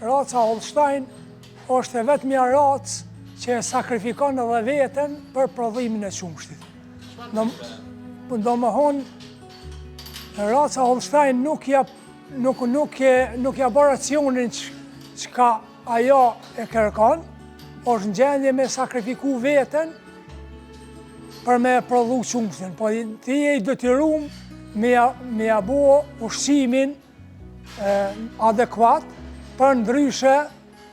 raca Holstein është e vetmja racë që sakrifikon edhe veten për prodhimin e qumshtit. Domethënë, raca Holstein nuk ja bërë racionin çka ajo e kërkon, është në gjendje me sakrifiku veten për me prodhu qumshtin. Po ti je i detyruar me ja bo ushqimin adekuat, për ndryshe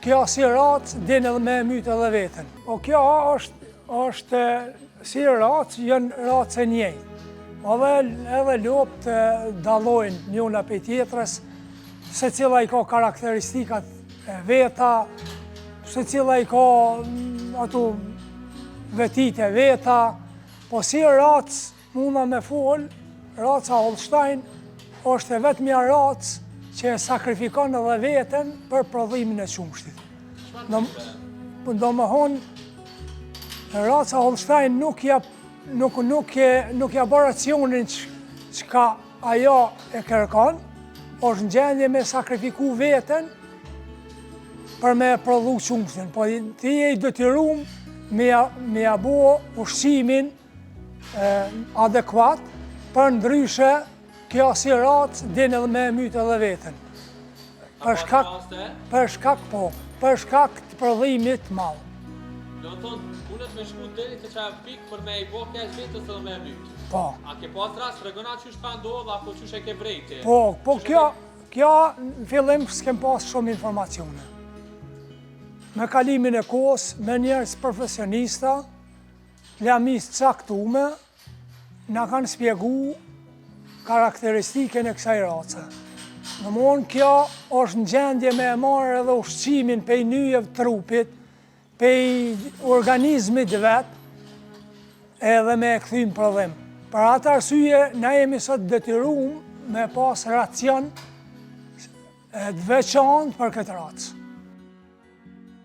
kjo si racë din edhe me mytë edhe veten. Po kjo është si racë, janë racë e njëjtë. Edhe lopt dallojnë njëna prej tjetrës, secila i ka karakteristikat e veta, secila i ka ato vetit e veta, po si racë munda me fol, raca Holstein është e vetmja racë që sakrifikon edhe veten për prodhimin e qumshtit. Domethënë, raca Holstein nuk ja bërë racionin çka ajo e kërkon, është në gjendje me sakrifiku veten për me prodhu qumshtin. Po ti je i detyruar me ja bo ushqimin adekuat, për ndryshe kjo si racë din edhe me mytë edhe veten. Për shkak të prodhimit të madh. Do të thonë, punët me shku deri të çaj pikë për me i bo kesh vetës edhe me mytë. Po. A ke pas rast tregona çysh ka ndodhur apo çysh e ke vrejti? Po kjo në fillim s'kem pas shumë informacione. Me kalimin e kohës, me njerëz profesionista, lamis caktume, na kanë spjegu karakteristikën e kësaj race. Domthonë kjo është në gjendje me e marrë edhe ushqimin pej nyjeve të trupit, pej organizmit vet, edhe me e kthym prodhim. Për atë arsye, na jemi sot detyruar me pas racion të veçantë për këtë racë.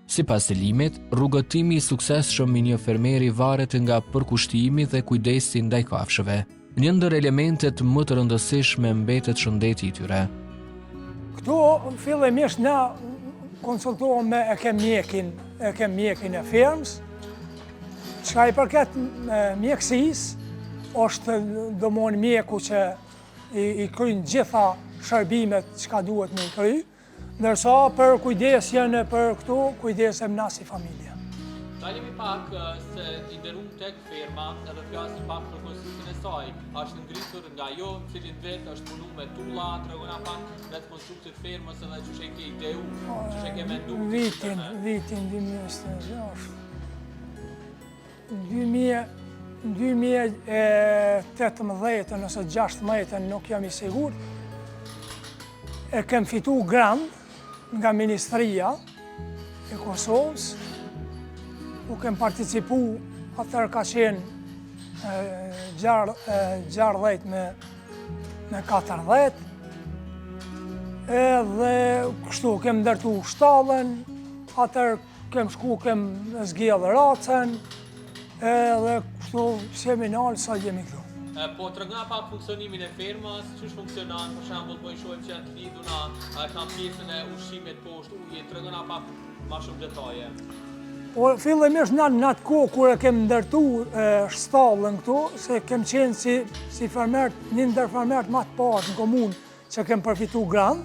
Sipas të limit, rrugëtimi i suksesshëm i një fermeri varet nga përkushtimi dhe kujdesi ndaj kafshëve. Një ndër elementet më të rëndësishme mbetet shëndeti i tyre. Këtu fillimisht na konsultohem me mjekin e fermës, çka i përket mjekësisë, është domthonjë mjeku që i kryen gjitha shërbimet çka duhet me i kry, ndërsa për kujdesjen për këtu kujdesem na si familje. Talemi pak se i nderuam tek ferma edhe flasim pak për konstruktin e saj. Është ngritur nga jo, cilin vetë është punu me tulla, tregona pak vetë konstruktit fermës edhe çush e ke ideu, çush e ke menduar. Vitin 2018 ose 16 nuk jam i sigurt, e kem fitu grant nga Ministria e Kosovës, u kem participu, atër ka qenë 60 me 40, edhe kështu kem ndërtu shtallën, atër kem shku, kem zgjedhë racën, edhe kështu seminar sa jemi këtu. Po tregona pak funksionimin e fermës, çish funksionon, për shembull po i shohim që janë të lidhuna, kanë pjesën e ushqimit poshtë ujit, tregona pak më shumë detaje. Po fillimisht në atë kohë kur e kem ndërtu shtallën këtu, se kem qenë si fermer, një ndër fermerët më të parë në komunë që kem përfitu grant,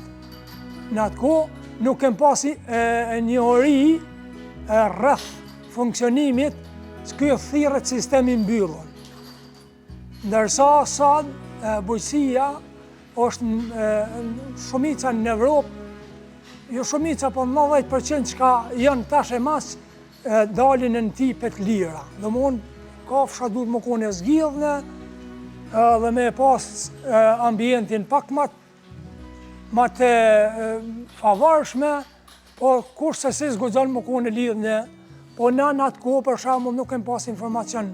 në atë kohë nuk kem pasi njohuri rreth funksionimit që ky thirrët sistemi mbyllur. Ndërsa sot bujqësia është shumica në Evropë, jo shumica, po 90% që janë tash e mas dalin në tipet lira. Domthonë kafsha duhet më kone zgjidhne dhe me pas ambientin pak më të favorshme, po kurse si zguxon më kone lidhne, po në atë kohë për shembull nuk kem pas informacion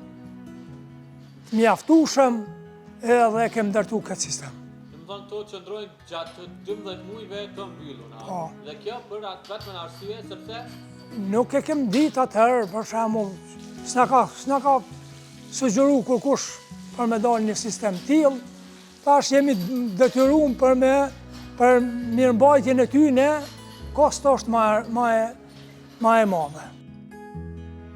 të mjaftueshëm edhe kem ndërtu këtë sistem. Domethënë to qëndrojnë gjatë të 12 muajve të mbyllura. Po. Dhe kjo për vetëm arsye sepse nuk e kem ditë atëherë, për shembull, s'na ka sugjeru kërkush për me dalë një sistem tillë. Tash jemi detyruar për mirëmbajtjen e tyne, kosto është ma e madhe.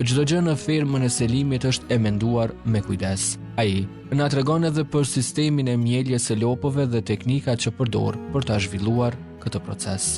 Çdo gjë në fermën e Selimit është e menduar me kujdes. Ai na tregon edhe për sistemin e mjeljes së lopëve dhe teknikat që përdor për ta zhvilluar këtë proces.